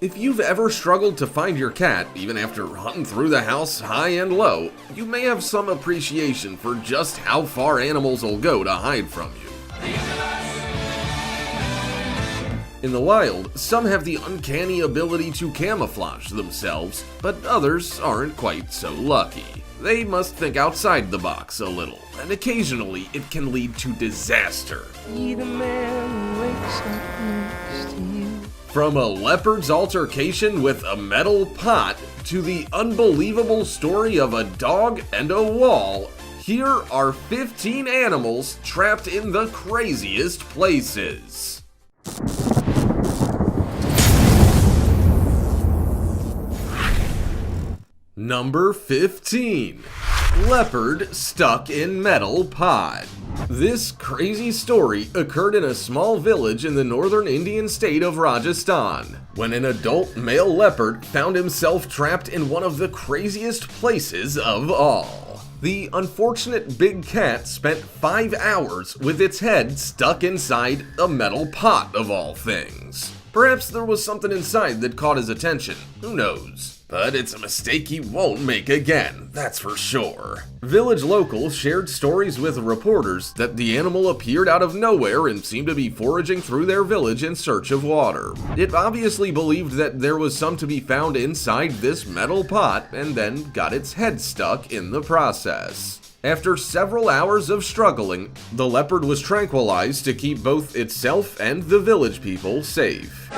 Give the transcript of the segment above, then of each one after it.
If you've ever struggled to find your cat, even after hunting through the house high and low, you may have some appreciation for just how far animals will go to hide from you. In the wild, some have the uncanny ability to camouflage themselves, but others aren't quite so lucky. They must think outside the box a little, and occasionally it can lead to disaster. From a leopard's altercation with a metal pot to the unbelievable story of a dog and a wall, here are 15 animals trapped in the craziest places. Number 15. Leopard stuck in metal pod. This crazy story occurred in a small village in the northern Indian state of Rajasthan, when an adult male leopard found himself trapped in one of the craziest places of all. The unfortunate big cat spent 5 hours with its head stuck inside a metal pot of all things. Perhaps there was something inside that caught his attention, who knows? But it's a mistake he won't make again, that's for sure. Village locals shared stories with reporters that the animal appeared out of nowhere and seemed to be foraging through their village in search of water. It obviously believed that there was some to be found inside this metal pot and then got its head stuck in the process. After several hours of struggling, the leopard was tranquilized to keep both itself and the village people safe.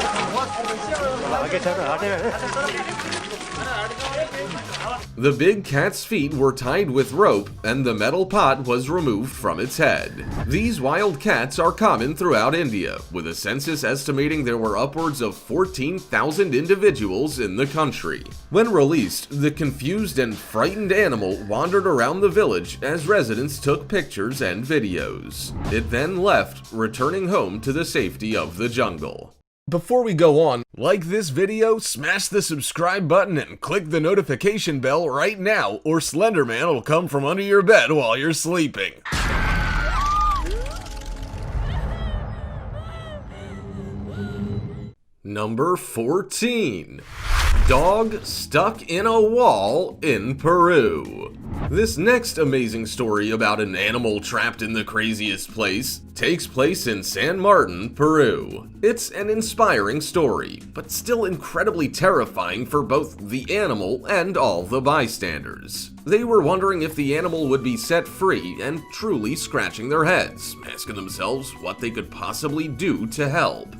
The big cat's feet were tied with rope and the metal pot was removed from its head. These wild cats are common throughout India, with a census estimating there were upwards of 14,000 individuals in the country. When released, the confused and frightened animal wandered around the village as residents took pictures and videos. It then left, returning home to the safety of the jungle. Before we go on, like this video, smash the subscribe button and click the notification bell right now, or Slenderman will come from under your bed while you're sleeping. Number 14. Dog stuck in a wall in Peru. This next amazing story about an animal trapped in the craziest place takes place in San Martin, Peru. It's an inspiring story, but still incredibly terrifying for both the animal and all the bystanders. They were wondering if the animal would be set free and truly scratching their heads, asking themselves what they could possibly do to help.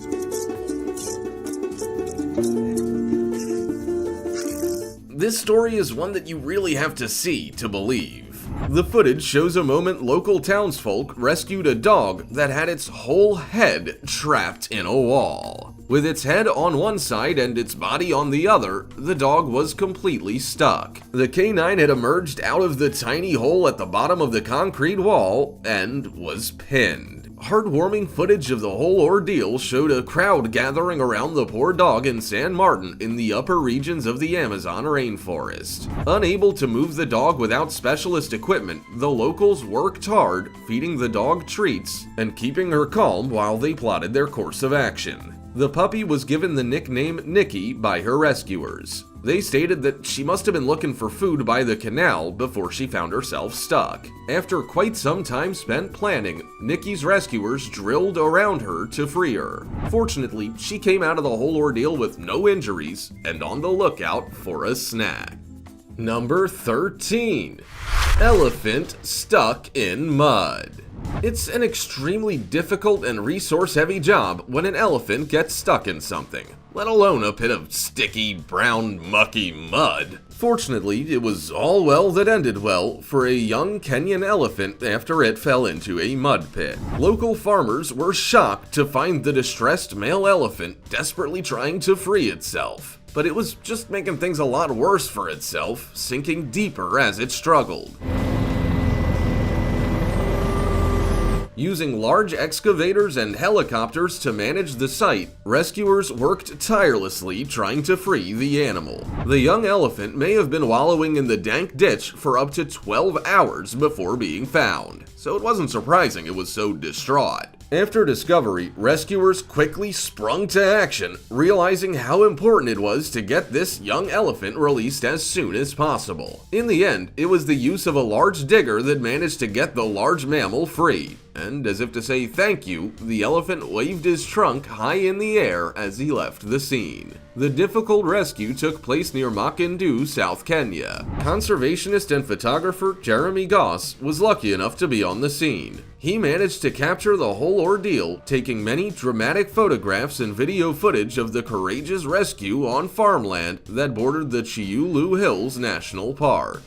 This story is one that you really have to see to believe. The footage shows a moment local townsfolk rescued a dog that had its whole head trapped in a wall. With its head on one side and its body on the other, the dog was completely stuck. The canine had emerged out of the tiny hole at the bottom of the concrete wall and was pinned. Heartwarming footage of the whole ordeal showed a crowd gathering around the poor dog in San Martin in the upper regions of the Amazon rainforest. Unable to move the dog without specialist equipment, the locals worked hard, feeding the dog treats and keeping her calm while they plotted their course of action. The puppy was given the nickname Nikki by her rescuers. They stated that she must have been looking for food by the canal before she found herself stuck. After quite some time spent planning, Nikki's rescuers drilled around her to free her. Fortunately, she came out of the whole ordeal with no injuries and on the lookout for a snack. Number 13. Elephant stuck in mud. It's an extremely difficult and resource-heavy job when an elephant gets stuck in something, let alone a pit of sticky, brown, mucky mud. Fortunately, it was all well that ended well for a young Kenyan elephant after it fell into a mud pit. Local farmers were shocked to find the distressed male elephant desperately trying to free itself. But it was just making things a lot worse for itself, sinking deeper as it struggled. Using large excavators and helicopters to manage the site, rescuers worked tirelessly trying to free the animal. The young elephant may have been wallowing in the dank ditch for up to 12 hours before being found, so it wasn't surprising it was so distraught. After discovery, rescuers quickly sprung to action, realizing how important it was to get this young elephant released as soon as possible. In the end, it was the use of a large digger that managed to get the large mammal free. And as if to say thank you, the elephant waved his trunk high in the air as he left the scene. The difficult rescue took place near Makindu, South Kenya. Conservationist and photographer Jeremy Goss was lucky enough to be on the scene. He managed to capture the whole ordeal, taking many dramatic photographs and video footage of the courageous rescue on farmland that bordered the Chiulu Hills National Park.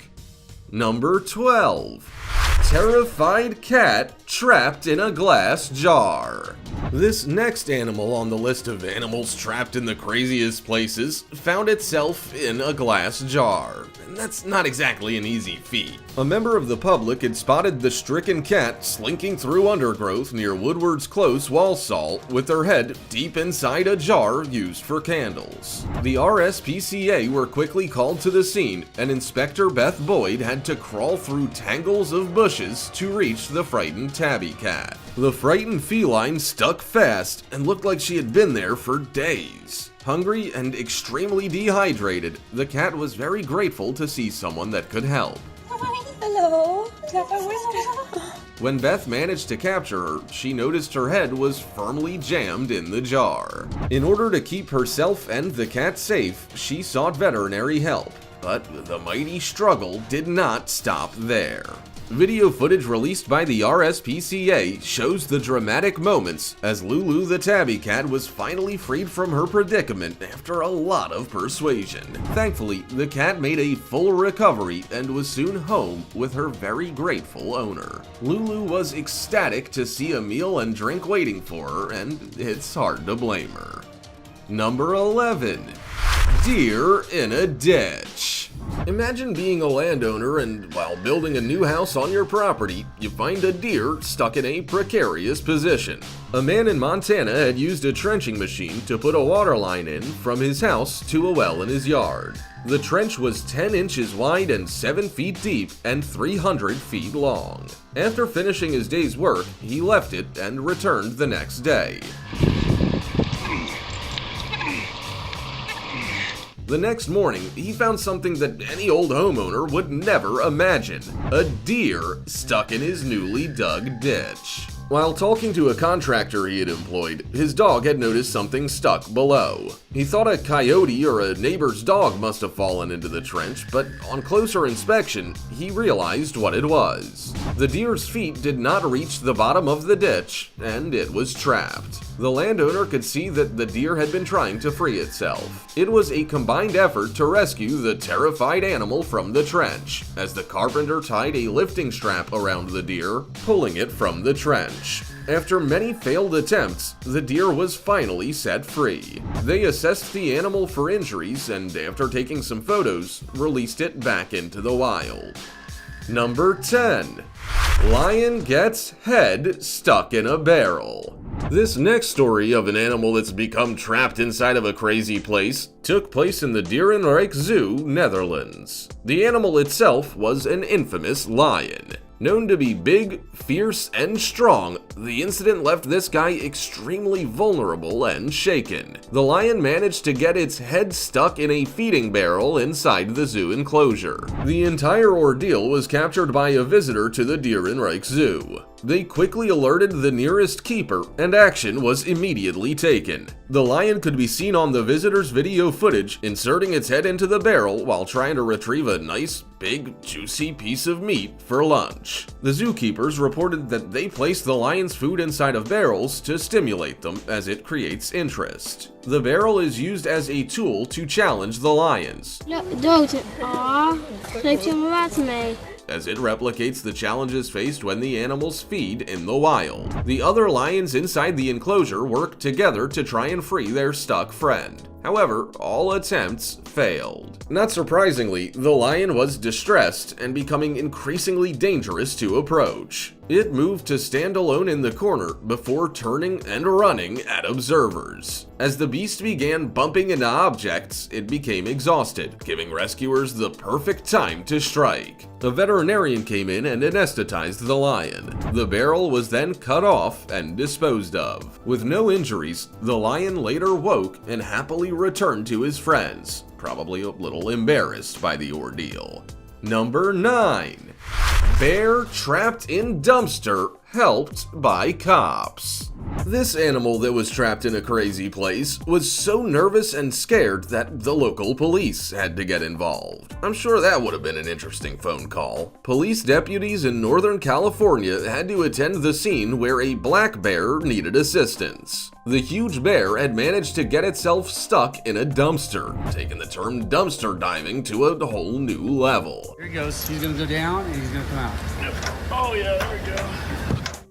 Number 12. Terrified cat trapped in a glass jar. This next animal on the list of animals trapped in the craziest places found itself in a glass jar. And that's not exactly an easy feat. A member of the public had spotted the stricken cat slinking through undergrowth near Woodward's Close, Walsall, with her head deep inside a jar used for candles. The RSPCA were quickly called to the scene, and Inspector Beth Boyd had to crawl through tangles of bushes to reach the frightened tabby cat. The frightened feline stuck fast and looked like she had been there for days. Hungry and extremely dehydrated, the cat was very grateful to see someone that could help. Hello. When Beth managed to capture her, she noticed her head was firmly jammed in the jar. In order to keep herself and the cat safe, she sought veterinary help, but the mighty struggle did not stop there. Video footage released by the RSPCA shows the dramatic moments as Lulu the tabby cat was finally freed from her predicament after a lot of persuasion. Thankfully, the cat made a full recovery and was soon home with her very grateful owner. Lulu was ecstatic to see a meal and drink waiting for her, and it's hard to blame her. Number 11. Deer in a ditch. Imagine being a landowner and while building a new house on your property, you find a deer stuck in a precarious position. A man in Montana had used a trenching machine to put a water line in from his house to a well in his yard. The trench was 10 inches wide and 7 feet deep and 300 feet long. After finishing his day's work, he left it and returned the next day. The next morning, he found something that any old homeowner would never imagine: a deer stuck in his newly dug ditch. While talking to a contractor he had employed, his dog had noticed something stuck below. He thought a coyote or a neighbor's dog must have fallen into the trench, but on closer inspection, he realized what it was. The deer's feet did not reach the bottom of the ditch, and it was trapped. The landowner could see that the deer had been trying to free itself. It was a combined effort to rescue the terrified animal from the trench, as the carpenter tied a lifting strap around the deer, pulling it from the trench. After many failed attempts, the deer was finally set free. They assessed the animal for injuries and, after taking some photos, released it back into the wild. Number 10. Lion gets head stuck in a barrel. This next story of an animal that's become trapped inside of a crazy place took place in the Dierenrijk Zoo, Netherlands. The animal itself was an infamous lion. Known to be big, fierce, and strong, the incident left this guy extremely vulnerable and shaken. The lion managed to get its head stuck in a feeding barrel inside the zoo enclosure. The entire ordeal was captured by a visitor to the Dierenrijk Zoo. They quickly alerted the nearest keeper, and action was immediately taken. The lion could be seen on the visitor's video footage inserting its head into the barrel while trying to retrieve a nice, big, juicy piece of meat for lunch. The zookeepers reported that they placed the lion's food inside of barrels to stimulate them as it creates interest. The barrel is used as a tool to challenge the lions, Dood. Aw, geef je me water mee. as it replicates the challenges faced when the animals feed in the wild. The other lions inside the enclosure work together to try and free their stuck friend. However, all attempts failed. Not surprisingly, the lion was distressed and becoming increasingly dangerous to approach. It moved to stand alone in the corner before turning and running at observers. As the beast began bumping into objects, it became exhausted, giving rescuers the perfect time to strike. A veterinarian came in and anesthetized the lion. The barrel was then cut off and disposed of. With no injuries, the lion later woke and happily returned to his friends, probably a little embarrassed by the ordeal. Number 9. Bear trapped in dumpster helped by cops. This animal that was trapped in a crazy place was so nervous and scared that the local police had to get involved. I'm sure that would have been an interesting phone call. Police deputies in Northern California had to attend the scene where a black bear needed assistance. The huge bear had managed to get itself stuck in a dumpster, taking the term dumpster diving to a whole new level. Here he goes. He's gonna go down and he's gonna come out. Oh yeah, there we go.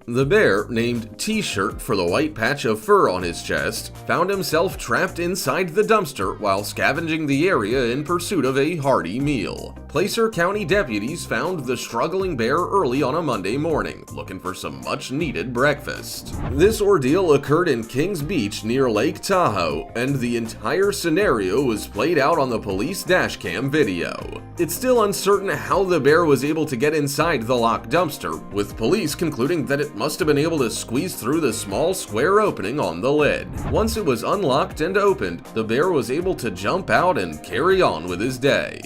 The bear, named T-Shirt for the white patch of fur on his chest, found himself trapped inside the dumpster while scavenging the area in pursuit of a hearty meal. Placer County deputies found the struggling bear early on a Monday morning, looking for some much-needed breakfast. This ordeal occurred in Kings Beach near Lake Tahoe, and the entire scenario was played out on the police dashcam video. It's still uncertain how the bear was able to get inside the locked dumpster, with police concluding that it must have been able to squeeze through the small square opening on the lid. Once it was unlocked and opened, the bear was able to jump out and carry on with his day.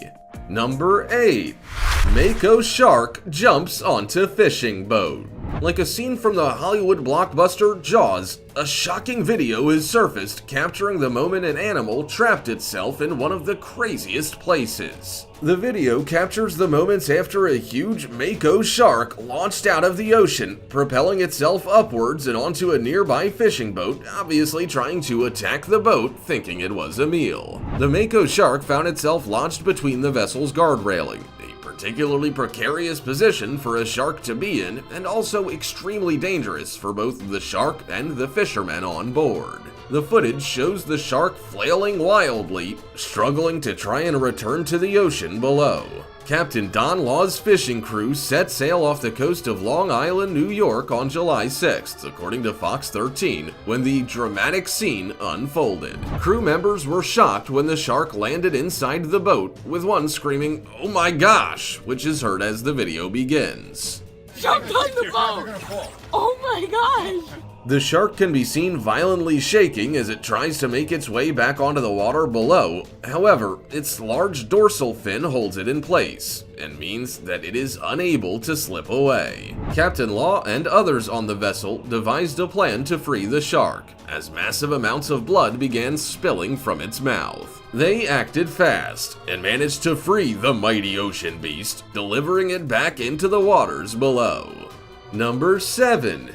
Number 8. Mako shark jumps onto fishing boat. Like a scene from the Hollywood blockbuster Jaws, a shocking video is surfaced capturing the moment an animal trapped itself in one of the craziest places. The video captures the moments after a huge Mako shark launched out of the ocean, propelling itself upwards and onto a nearby fishing boat, obviously trying to attack the boat, thinking it was a meal. The Mako shark found itself launched between the vessel's guard railing, a particularly precarious position for a shark to be in, and also extremely dangerous for both the shark and the fishermen on board. The footage shows the shark flailing wildly, struggling to try and return to the ocean below. Captain Don Law's fishing crew set sail off the coast of Long Island, New York on July 6th, according to Fox 13, when the dramatic scene unfolded. Crew members were shocked when the shark landed inside the boat, with one screaming, "Oh my gosh," which is heard as the video begins. Jumped on the boat! Oh my gosh! The shark can be seen violently shaking as it tries to make its way back onto the water below. However, its large dorsal fin holds it in place, and means that it is unable to slip away. Captain Law and others on the vessel devised a plan to free the shark, as massive amounts of blood began spilling from its mouth. They acted fast, and managed to free the mighty ocean beast, delivering it back into the waters below. Number 7.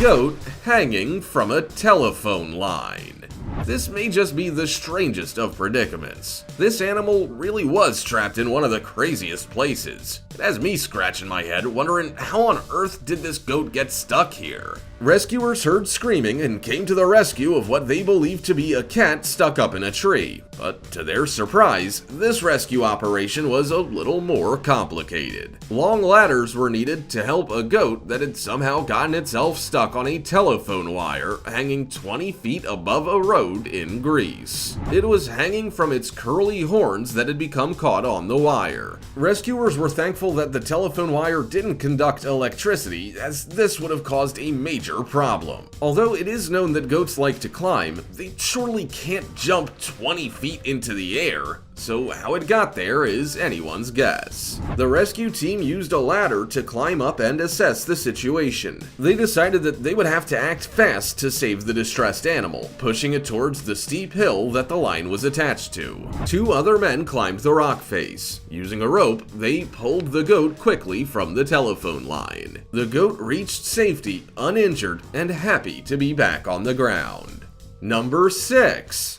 Goat hanging from a telephone line. This may just be the strangest of predicaments. This animal really was trapped in one of the craziest places. It has me scratching my head, wondering how on earth did this goat get stuck here? Rescuers heard screaming and came to the rescue of what they believed to be a cat stuck up in a tree. But to their surprise, this rescue operation was a little more complicated. Long ladders were needed to help a goat that had somehow gotten itself stuck on a telephone wire hanging 20 feet above a road in Greece. It was hanging from its curly horns that had become caught on the wire. Rescuers were thankful that the telephone wire didn't conduct electricity, as this would have caused a major problem. Although it is known that goats like to climb, they surely can't jump 20 feet into the air. So how it got there is anyone's guess. The rescue team used a ladder to climb up and assess the situation. They decided that they would have to act fast to save the distressed animal, pushing it towards the steep hill that the line was attached to. 2 other men climbed the rock face. Using a rope, they pulled the goat quickly from the telephone line. The goat reached safety, uninjured, and happy to be back on the ground. Number 6.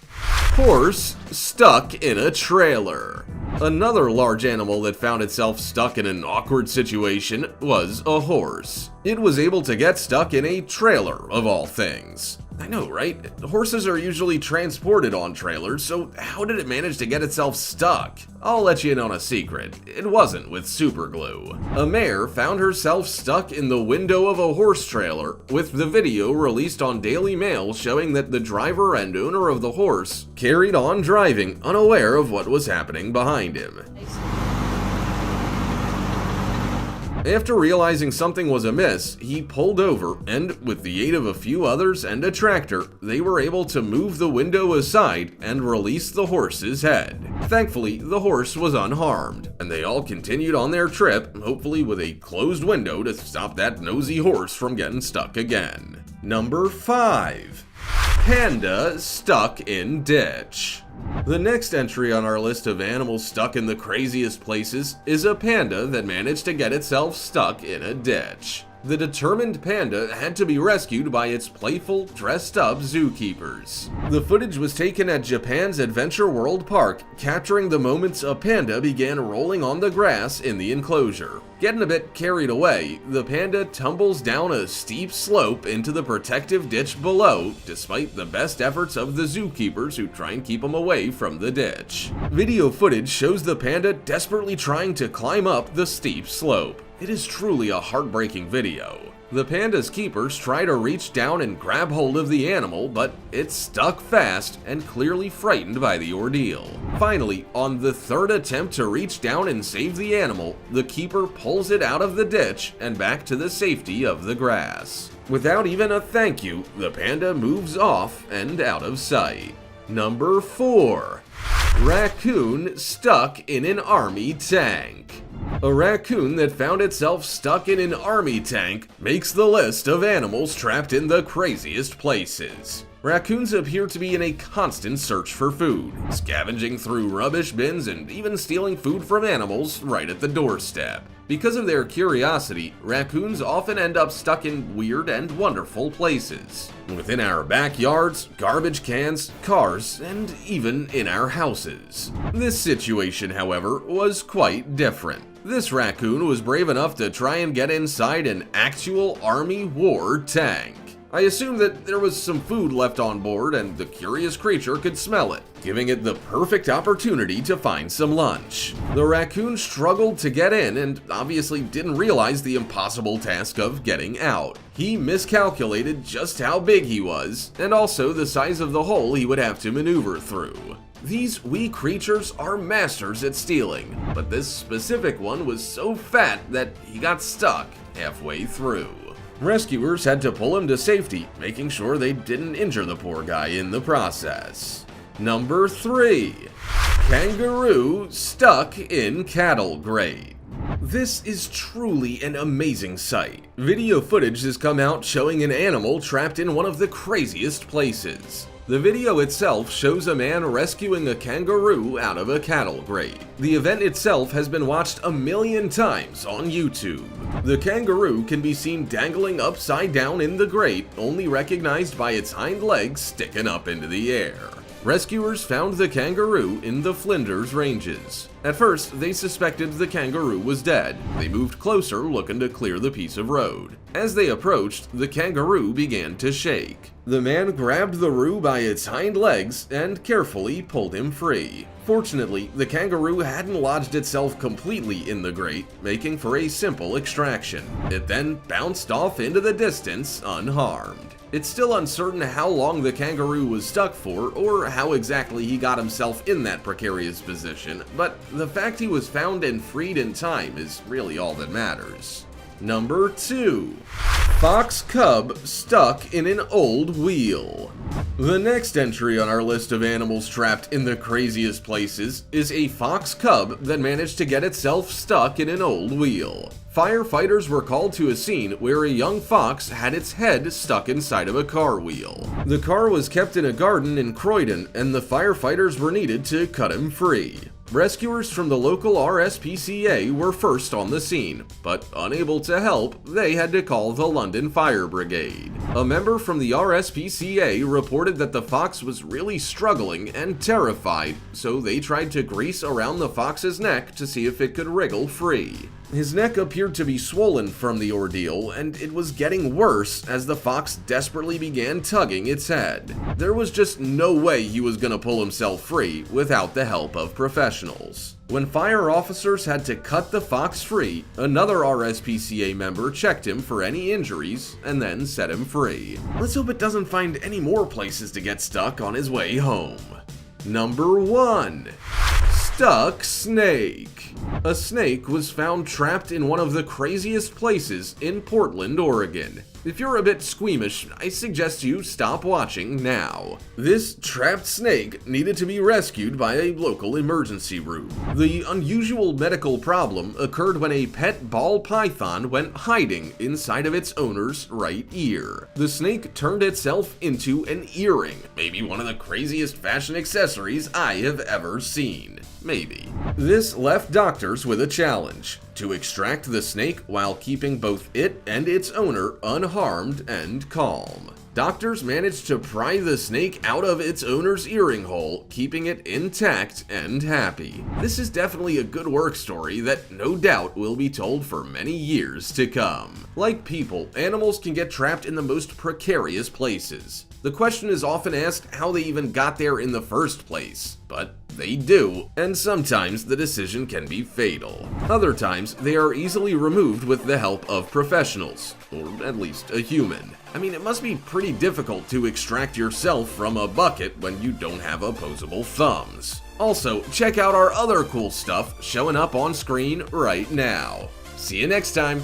Horse stuck in a trailer. Another large animal that found itself stuck in an awkward situation was a horse. It was able to get stuck in a trailer, of all things. I know, right? Horses are usually transported on trailers, so how did it manage to get itself stuck? I'll let you in on a secret. It wasn't with super glue. A mare found herself stuck in the window of a horse trailer, with the video released on Daily Mail showing that the driver and owner of the horse carried on driving, unaware of what was happening behind him. After realizing something was amiss, he pulled over, and with the aid of a few others and a tractor, they were able to move the window aside and release the horse's head. Thankfully, the horse was unharmed, and they all continued on their trip, hopefully with a closed window to stop that nosy horse from getting stuck again. Number 5. Panda stuck in ditch. The next entry on our list of animals stuck in the craziest places is a panda that managed to get itself stuck in a ditch. The determined panda had to be rescued by its playful, dressed-up zookeepers. The footage was taken at Japan's Adventure World Park, capturing the moments a panda began rolling on the grass in the enclosure. Getting a bit carried away, the panda tumbles down a steep slope into the protective ditch below, despite the best efforts of the zookeepers who try and keep him away from the ditch. Video footage shows the panda desperately trying to climb up the steep slope. It is truly a heartbreaking video. The panda's keepers try to reach down and grab hold of the animal, but it's stuck fast and clearly frightened by the ordeal. Finally, on the third attempt to reach down and save the animal, the keeper pulls it out of the ditch and back to the safety of the grass. Without even a thank you, the panda moves off and out of sight. Number 4. Raccoon stuck in an army tank. A raccoon that found itself stuck in an army tank makes the list of animals trapped in the craziest places. Raccoons appear to be in a constant search for food, scavenging through rubbish bins and even stealing food from animals right at the doorstep. Because of their curiosity, raccoons often end up stuck in weird and wonderful places. Within our backyards, garbage cans, cars, and even in our houses. This situation, however, was quite different. This raccoon was brave enough to try and get inside an actual Army war tank. I assume that there was some food left on board and the curious creature could smell it, giving it the perfect opportunity to find some lunch. The raccoon struggled to get in and obviously didn't realize the impossible task of getting out. He miscalculated just how big he was, and also the size of the hole he would have to maneuver through. These wee creatures are masters at stealing, but this specific one was so fat that he got stuck halfway through. Rescuers had to pull him to safety, making sure they didn't injure the poor guy in the process. Number 3. Kangaroo stuck in cattle grate. This is truly an amazing sight. Video footage has come out showing an animal trapped in one of the craziest places. The video itself shows a man rescuing a kangaroo out of a cattle grate. The event itself has been watched 1,000,000 times on YouTube. The kangaroo can be seen dangling upside down in the grate, only recognized by its hind legs sticking up into the air. Rescuers found the kangaroo in the Flinders Ranges. At first, they suspected the kangaroo was dead. They moved closer, looking to clear the piece of road. As they approached, the kangaroo began to shake. The man grabbed the roo by its hind legs and carefully pulled him free. Fortunately, the kangaroo hadn't lodged itself completely in the grate, making for a simple extraction. It then bounced off into the distance unharmed. It's still uncertain how long the kangaroo was stuck for or how exactly he got himself in that precarious position, but the fact he was found and freed in time is really all that matters. Number 2. Fox cub stuck in an old wheel. The next entry on our list of animals trapped in the craziest places is a fox cub that managed to get itself stuck in an old wheel. Firefighters were called to a scene where a young fox had its head stuck inside of a car wheel. The car was kept in a garden in Croydon, and the firefighters were needed to cut him free. Rescuers from the local RSPCA were first on the scene, but unable to help, they had to call the London Fire Brigade. A member from the RSPCA reported that the fox was really struggling and terrified, so they tried to grease around the fox's neck to see if it could wriggle free. His neck appeared to be swollen from the ordeal, and it was getting worse as the fox desperately began tugging its head. There was just no way he was gonna pull himself free without the help of professionals. When fire officers had to cut the fox free, another RSPCA member checked him for any injuries and then set him free. Let's hope it doesn't find any more places to get stuck on his way home. Number 1. Stuck snake. A snake was found trapped in one of the craziest places in Portland, Oregon. If you're a bit squeamish, I suggest you stop watching now. This trapped snake needed to be rescued by a local emergency room. The unusual medical problem occurred when a pet ball python went hiding inside of its owner's right ear. The snake turned itself into an earring, maybe one of the craziest fashion accessories I have ever seen. Maybe. This left doctors with a challenge: to extract the snake while keeping both it and its owner unharmed and calm. Doctors managed to pry the snake out of its owner's earring hole, keeping it intact and happy. This is definitely a good work story that no doubt will be told for many years to come. Like people, animals can get trapped in the most precarious places. The question is often asked how they even got there in the first place, but they do, and sometimes the decision can be fatal. Other times, they are easily removed with the help of professionals, or at least a human. I mean, it must be pretty difficult to extract yourself from a bucket when you don't have opposable thumbs. Also, check out our other cool stuff showing up on screen right now. See you next time!